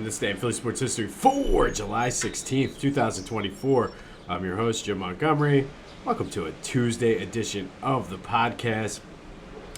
to this day in Philly sports history for July 16th, 2024. I'm your host, Jim Montgomery. Welcome to a Tuesday edition of the podcast.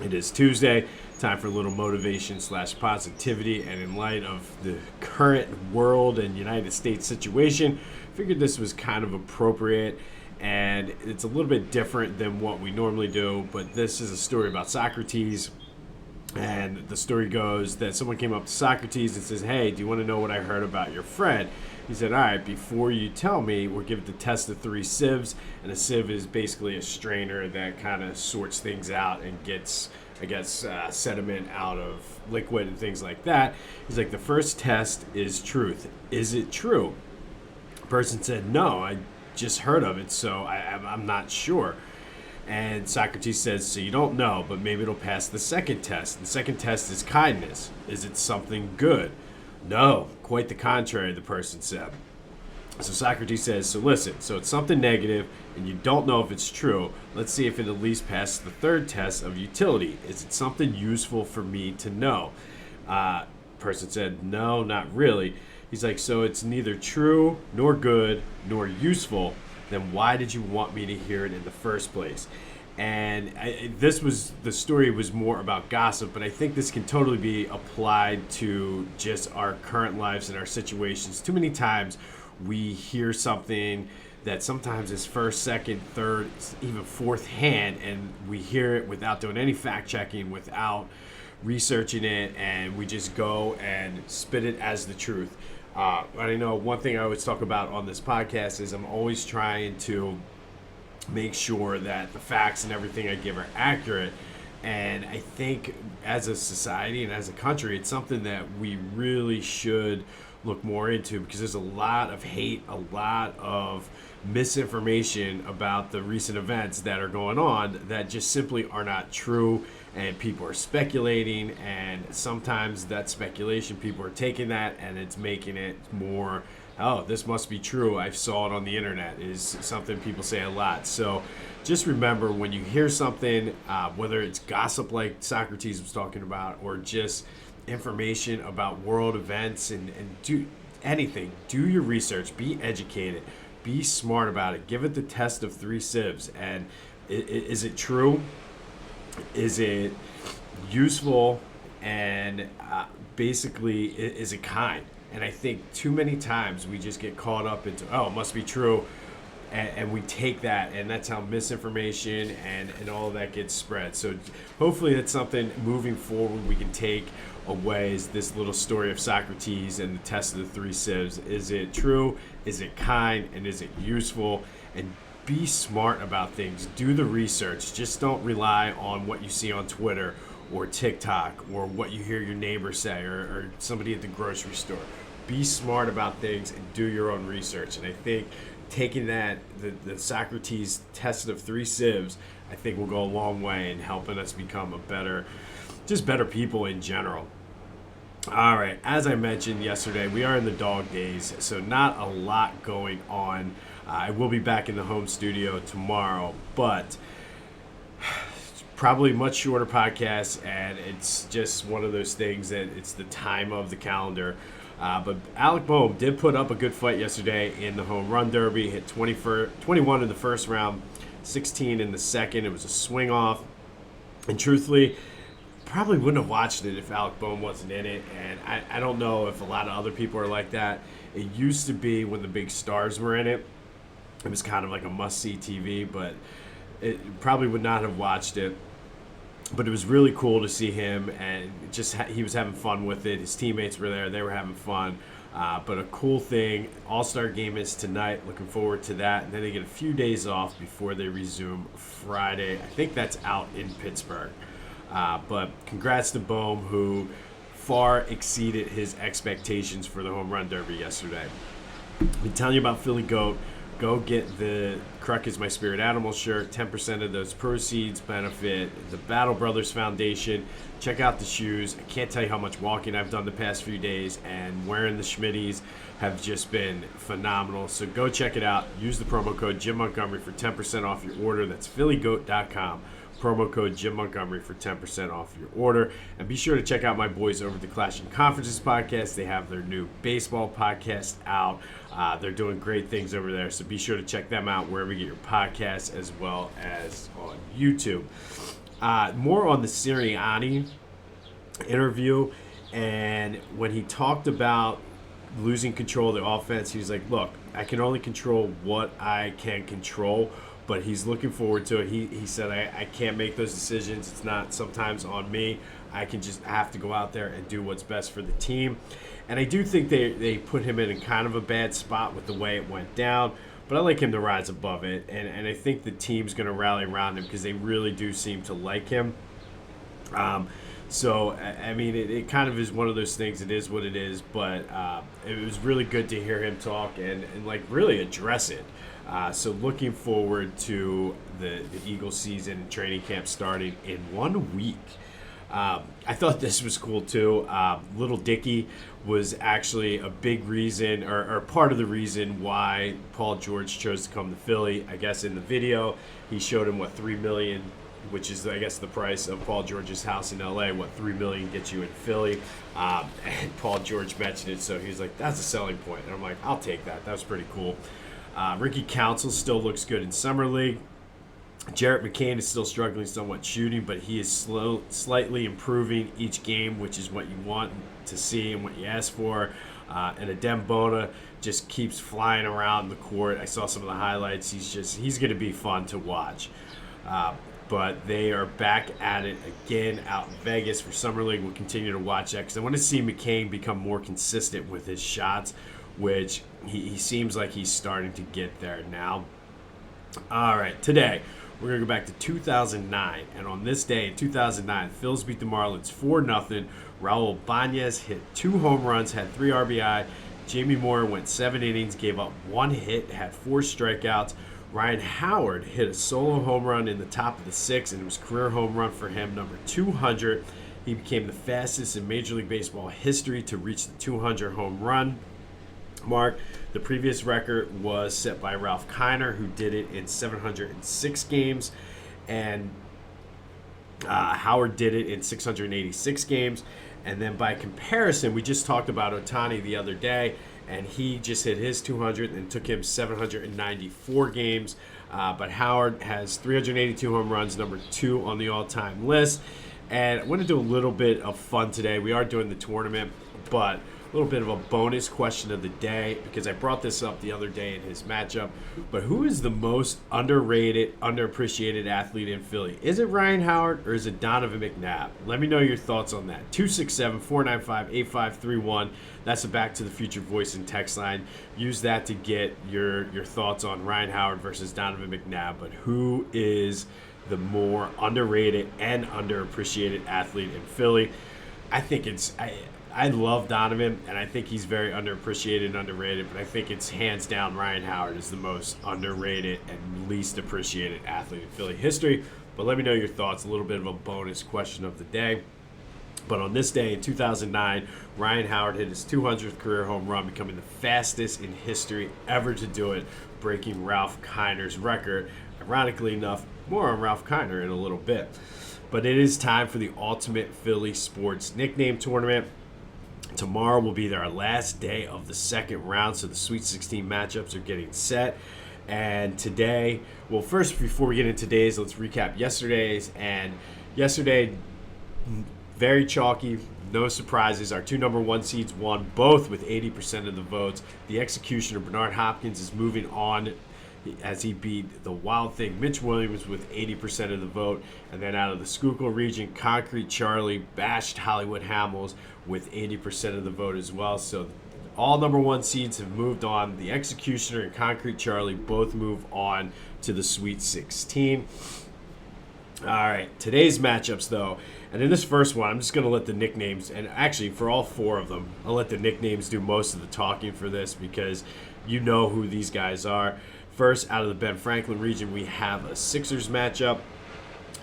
It is Tuesday, time for a little motivation / positivity, and in light of the current world and United States situation, figured this was kind of appropriate, and it's a little bit different than what we normally do, but this is a story about Socrates. And the story goes that someone came up to Socrates and says, "Hey, do you want to know what I heard about your friend?" He said, "All right, before you tell me, we'll give it the test of 3 sieves." And a sieve is basically a strainer that kind of sorts things out and gets, sediment out of liquid and things like that. He's like, the first test is truth. Is it true? The person said, "No, I just heard of it, so I'm not sure." And Socrates says, "So you don't know, but maybe it'll pass the second test. The second test is kindness. Is it something good?" "No, quite the contrary," the person said. So Socrates says, "So listen, so it's something negative, and you don't know if it's true. Let's see if it at least passes the third test of utility. Is it something useful for me to know?" Person said, "No, not really." He's like, "So it's neither true, nor good, nor useful. Then why did you want me to hear it in the first place?" And the story was more about gossip, but I think this can totally be applied to just our current lives and our situations. Too many times we hear something that sometimes is first, second, third, even fourth hand, and we hear it without doing any fact checking, without researching it, and we just go and spit it as the truth. I know one thing I always talk about on this podcast is I'm always trying to make sure that the facts and everything I give are accurate. And I think as a society and as a country, it's something that we really should look more into, because there's a lot of hate, a lot of misinformation about the recent events that are going on that just simply are not true, and people are speculating, and sometimes that speculation, people are taking that and it's making it more, "Oh, this must be true, I saw it on the internet," is something people say a lot. So just remember, when you hear something, whether it's gossip like Socrates was talking about, or just information about world events, and do anything, do your research, be educated, be smart about it, give it the test of 3 sieves. And is it true? Is it useful? And basically, is it kind? And I think too many times we just get caught up into, "Oh, it must be true," and we take that, and that's how misinformation and all of that gets spread. So hopefully that's something moving forward we can take away, is this little story of Socrates and the test of the 3 sieves. Is it true? Is it kind? And is it useful? And be smart about things. Do the research. Just don't rely on what you see on Twitter or TikTok, or what you hear your neighbor say, or somebody at the grocery store. Be smart about things and do your own research. And I think taking that, the Socrates test of 3 sieves, I think will go a long way in helping us become better people in general. All right, as I mentioned yesterday, we are in the dog days, so not a lot going on. I will be back in the home studio tomorrow, but probably much shorter podcast, and it's just one of those things that it's the time of the calendar. But Alec Bohm did put up a good fight yesterday in the home run derby. Hit 21 in the first round, 16 in the second. It was a swing off, and truthfully, probably wouldn't have watched it if Alec Bohm wasn't in it. And I don't know if a lot of other people are like that. It used to be when the big stars were in it, it was kind of like a must-see TV, but it probably would not have watched it. But it was really cool to see him, and just he was having fun with it. His teammates were there. They were having fun. But a cool thing, All-Star game is tonight. Looking forward to that. And then they get a few days off before they resume Friday. I think that's out in Pittsburgh. But congrats to Bohm, who far exceeded his expectations for the home run derby yesterday. I've been telling you about Philly Goat. Go get the Kruk is My Spirit Animal shirt. 10% of those proceeds benefit the Battle Brothers Foundation. Check out the shoes. I can't tell you how much walking I've done the past few days, and wearing the Schmitties have just been phenomenal. So go check it out. Use the promo code Jim Montgomery for 10% off your order. That's phillygoat.com promo code Jim Montgomery for 10% off your order. And be sure to check out my boys over at the Clashing Conferences podcast. They have their new baseball podcast out. They're doing great things over there, so be sure to check them out wherever you get your podcasts as well as on YouTube. More on the Sirianni interview, and when he talked about losing control of the offense, he was like, look, I can only control what I can control, but he's looking forward to it. He said, I can't make those decisions. It's not sometimes on me. I can just have to go out there and do what's best for the team. And I do think they put him in kind of a bad spot with the way it went down, but I like him to rise above it. And I think the team's going to rally around him because they really do seem to like him. So, I mean, it kind of is one of those things. It is what it is, but it was really good to hear him talk and like really address it. So looking forward to the Eagles season and training camp starting in 1 week. I thought this was cool too. Little Dicky was actually a big reason or part of the reason why Paul George chose to come to Philly. I guess in the video he showed him what $3 million, which is I guess the price of Paul George's house in LA, what $3 million gets you in Philly. And Paul George mentioned it, so he was like, that's a selling point. And I'm like, I'll take that. That was pretty cool. Ricky Council still looks good in Summer League. Jarrett McCain is still struggling somewhat shooting, but he is slightly improving each game, which is what you want to see and what you ask for. And Adem Bona just keeps flying around the court. I saw some of the highlights. He's going to be fun to watch. But they are back at it again out in Vegas for Summer League. We'll continue to watch that because I want to see McCain become more consistent with his shots, which he seems like he's starting to get there now. All right, today we're going to go back to 2009. And on this day in 2009, Phils beat the Marlins 4-0. Raul Bañez hit 2 home runs, had 3 RBI. Jamie Moore went 7 innings, gave up 1 hit, had 4 strikeouts. Ryan Howard hit a solo home run in the top of the 6th, and it was career home run for him, number 200. He became the fastest in Major League Baseball history to reach the 200 home run mark. The previous record was set by Ralph Kiner, who did it in 706 games, and Howard did it in 686 games. And then by comparison, we just talked about Ohtani the other day, and he just hit his 200 and took him 794 games. But Howard has 382 home runs, number 2 on the all-time list. And I want to do a little bit of fun today. We are doing the tournament, but a little bit of a bonus question of the day because I brought this up the other day in his matchup. But who is the most underrated, underappreciated athlete in Philly? Is it Ryan Howard or is it Donovan McNabb? Let me know your thoughts on that. 267-495-8531. That's the Back to the Future voice and text line. Use that to get your thoughts on Ryan Howard versus Donovan McNabb. But who is the more underrated and underappreciated athlete in Philly? I think I love Donovan, and I think he's very underappreciated and underrated, but I think it's hands down Ryan Howard is the most underrated and least appreciated athlete in Philly history. But let me know your thoughts, a little bit of a bonus question of the day. But on this day in 2009, Ryan Howard hit his 200th career home run, becoming the fastest in history ever to do it, breaking Ralph Kiner's record. Ironically enough, more on Ralph Kiner in a little bit. But it is time for the Ultimate Philly Sports Nickname Tournament. Tomorrow will be our last day of the second round, so the Sweet 16 matchups are getting set. And today, well, first, before we get into today's, let's recap yesterday's. And yesterday, very chalky, no surprises. Our 2 number 1 seeds won, both with 80% of the votes. The executioner, Bernard Hopkins, is moving on as he beat the Wild Thing, Mitch Williams, with 80% of the vote. And then out of the Schuylkill region, Concrete Charlie bashed Hollywood Hamels with 80% of the vote as well. So all number 1 seeds have moved on. The Executioner and Concrete Charlie both move on to the Sweet 16. All right, today's matchups, though. And in this first one, I'm just going to let the nicknames, and actually for all 4 of them, I'll let the nicknames do most of the talking for this because you know who these guys are. First, out of the Ben Franklin region, we have a Sixers matchup.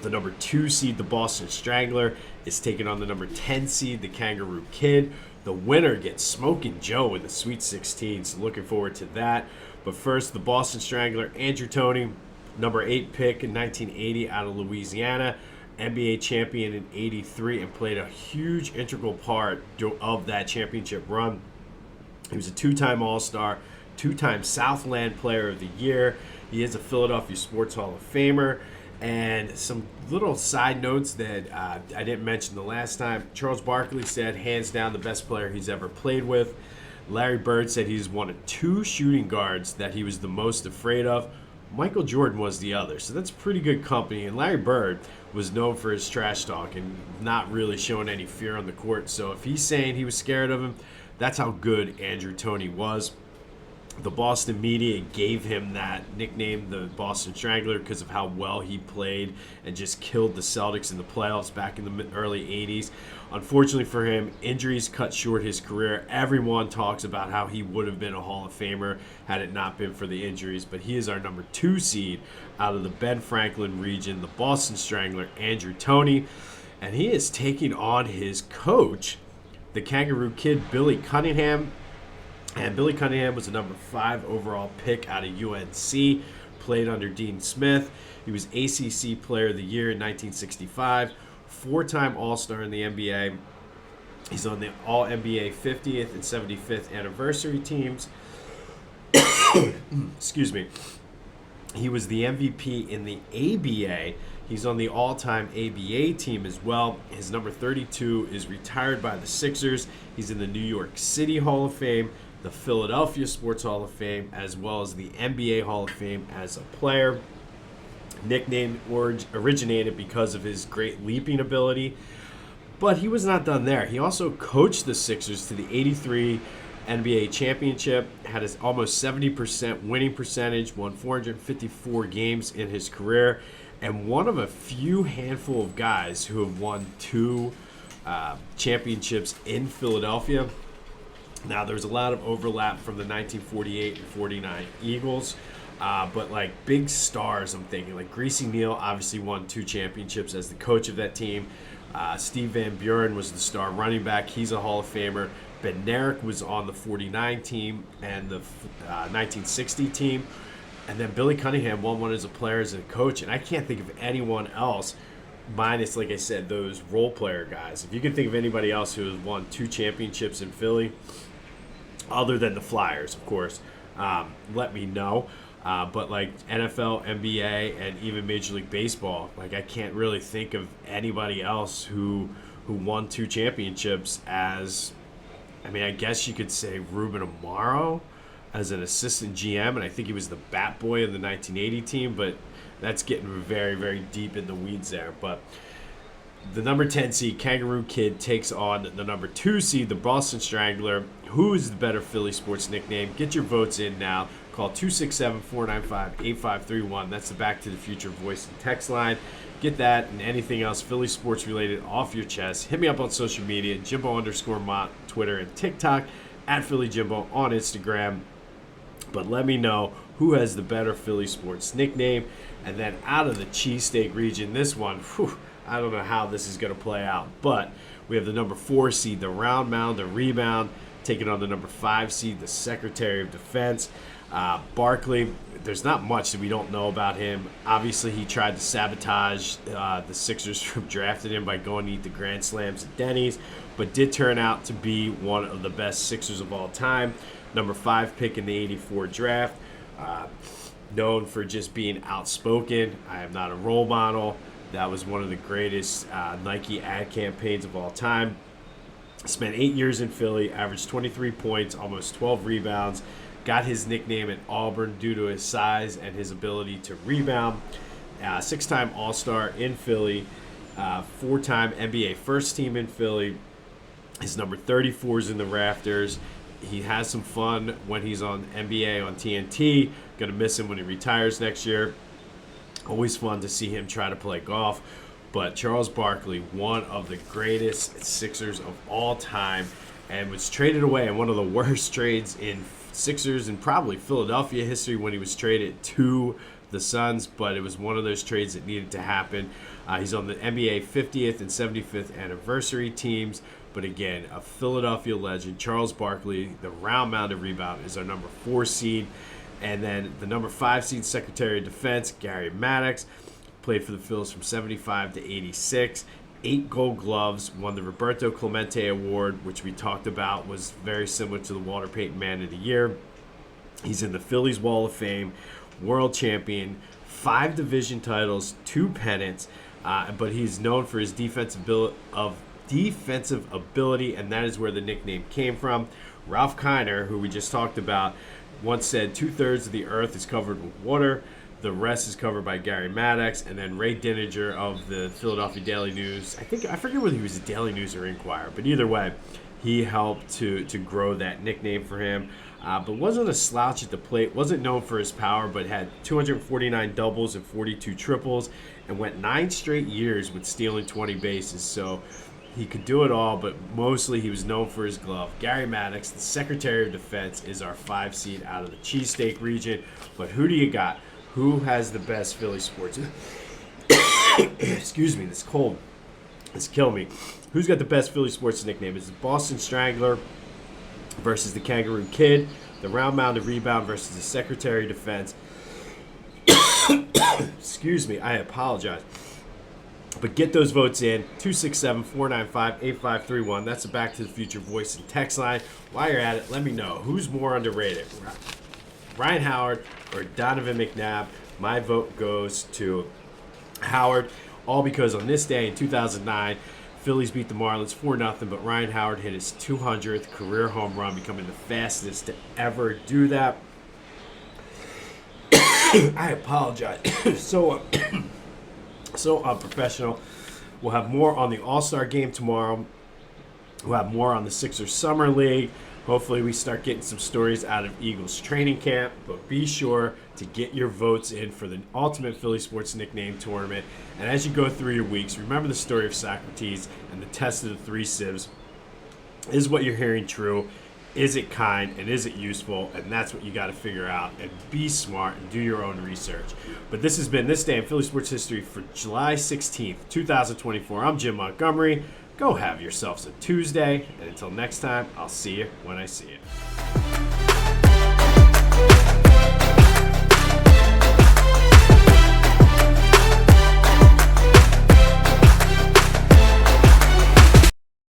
The number 2 seed, the Boston Strangler, is taking on the number 10 seed, the Kangaroo Kid. The winner gets Smokin' Joe in the Sweet 16, so looking forward to that. But first, the Boston Strangler, Andrew Toney, Number 8 pick in 1980 out of Louisiana, NBA champion in 83, and played a huge integral part of that championship run. He was a two-time All-Star, two-time Southland Player of the Year. He is a Philadelphia Sports Hall of Famer. And some little side notes that I didn't mention the last time. Charles Barkley said, hands down, the best player he's ever played with. Larry Bird said he's one of 2 shooting guards that he was the most afraid of. Michael Jordan was the other. So that's pretty good company. And Larry Bird was known for his trash talk and not really showing any fear on the court. So if he's saying he was scared of him, that's how good Andrew Toney was. The Boston media gave him that nickname, the Boston Strangler, because of how well he played and just killed the Celtics in the playoffs back in the early 80s. Unfortunately for him, injuries cut short his career. Everyone talks about how he would have been a Hall of Famer had it not been for the injuries, but he is our number 2 seed out of the Ben Franklin region, the Boston Strangler, Andrew Toney, and he is taking on his coach, the Kangaroo Kid, Billy Cunningham. And Billy Cunningham was a number 5 overall pick out of UNC, played under Dean Smith. He was ACC Player of the Year in 1965, 4-time All-Star in the NBA. He's on the All-NBA 50th and 75th anniversary teams. Excuse me. He was the MVP in the ABA. He's on the all-time ABA team as well. His number 32 is retired by the Sixers. He's in the New York City Hall of Fame, the Philadelphia Sports Hall of Fame, as well as the NBA Hall of Fame as a player. Nickname originated because of his great leaping ability. But he was not done there. He also coached the Sixers to the 83 NBA championship, had his almost 70% winning percentage, won 454 games in his career, and one of a few handful of guys who have won 2 championships in Philadelphia. Now, there's a lot of overlap from the 1948 and 49 Eagles, but like big stars, I'm thinking like Greasy Neal obviously won 2 championships as the coach of that team. Steve Van Buren was the star running back. He's a Hall of Famer. Ben Narek was on the 49 team and the 1960 team. And then Billy Cunningham won one as a player, as a coach. And I can't think of anyone else, minus, like I said, those role player guys. If you can think of anybody else who has won 2 championships in Philly, other than the Flyers, of course, let me know. But like NFL, NBA, and even Major League Baseball, like I can't really think of anybody else who won 2 championships as, I mean, I guess you could say Ruben Amaro as an assistant GM, and I think he was the bat boy of the 1980 team, but that's getting very, very deep in the weeds there. But the number 10 seed, Kangaroo Kid, takes on the number 2 seed, the Boston Strangler. Who is the better Philly sports nickname? Get your votes in now. Call 267-495-8531. That's the Back to the Future voice and text line. Get that and anything else Philly sports related off your chest. Hit me up on social media, Jimbo_Mott, Twitter and TikTok, at Philly Jimbo on Instagram. But let me know who has the better Philly sports nickname. And then out of the cheesesteak region, this one, I don't know how this is going to play out. But we have the number 4 seed, the Round Mound, the Rebound, taking on the number 5 seed, the Secretary of Defense. Barkley, there's not much that we don't know about him. Obviously, he tried to sabotage the Sixers from drafting him by going to eat the Grand Slams at Denny's, but did turn out to be one of the best Sixers of all time. Number 5 pick in the 84 draft. Known for just being outspoken. I am not a role model. That was one of the greatest Nike ad campaigns of all time. Spent 8 years in Philly, averaged 23 points, almost 12 rebounds. Got his nickname at Auburn due to his size and his ability to rebound. 6-time All-Star in Philly. 4-time NBA first team in Philly. His number 34 is in the rafters. He has some fun when he's on NBA on TNT. Going to miss him when he retires next year. Always fun to see him try to play golf. But Charles Barkley, one of the greatest Sixers of all time, and was traded away in one of the worst trades in Sixers and probably Philadelphia history when he was traded to the Suns, but it was one of those trades that needed to happen. He's on the NBA 50th and 75th anniversary teams, but again, a Philadelphia legend. Charles Barkley, the Round Mound of Rebound, is our number 4 seed. And then the number 5 seed Secretary of Defense, Gary Maddox, played for the Phils from 75 to 86. 8 Gold Gloves, won the Roberto Clemente Award, which we talked about was very similar to the Walter Payton Man of the Year. He's in the Phillies Wall of Fame, world champion, 5 division titles, 2 pennants, but he's known for his defensive ability, and that is where the nickname came from. Ralph Kiner, who we just talked about, once said 2/3 of the earth is covered with water. The rest is covered by Gary Maddox. And then Ray Dininger of the Philadelphia Daily News. I forget whether he was a Daily News or Inquirer, but either way, he helped to grow that nickname for him. But wasn't a slouch at the plate, wasn't known for his power, but had 249 doubles and 42 triples, and went 9 straight years with stealing 20 bases. So he could do it all, but mostly he was known for his glove. Gary Maddox, the Secretary of Defense, is our 5 seed out of the cheesesteak region. But who do you got? Who has the best Philly sports? Excuse me, this cold. It's killing me. Who's got the best Philly sports nickname? Is it Boston Strangler versus the Kangaroo Kid? The Round Mound of Rebound versus the Secretary of Defense? Excuse me, I apologize. But get those votes in. 267-495-8531. That's the Back to the Future voice and text line. While you're at it, let me know who's more underrated, Ryan Howard or Donovan McNabb. My vote goes to Howard, all because on this day in 2009, Phillies beat the Marlins 4-0, but Ryan Howard hit his 200th career home run, becoming the fastest to ever do that. I apologize. So unprofessional. We'll have more on the All-Star game tomorrow. We'll have more on the Sixers Summer League. Hopefully we start getting some stories out of Eagles training camp, but be sure to get your votes in for the Ultimate Philly Sports Nickname Tournament. And as you go through your weeks, remember the story of Socrates and the test of the 3 sieves. Is what you're hearing true? Is it kind? And is it useful? And that's what you got to figure out. And be smart and do your own research. But this has been This Day in Philly Sports History for July 16th, 2024. I'm Jim Montgomery. Go have yourselves a Tuesday. And until next time, I'll see you when I see you.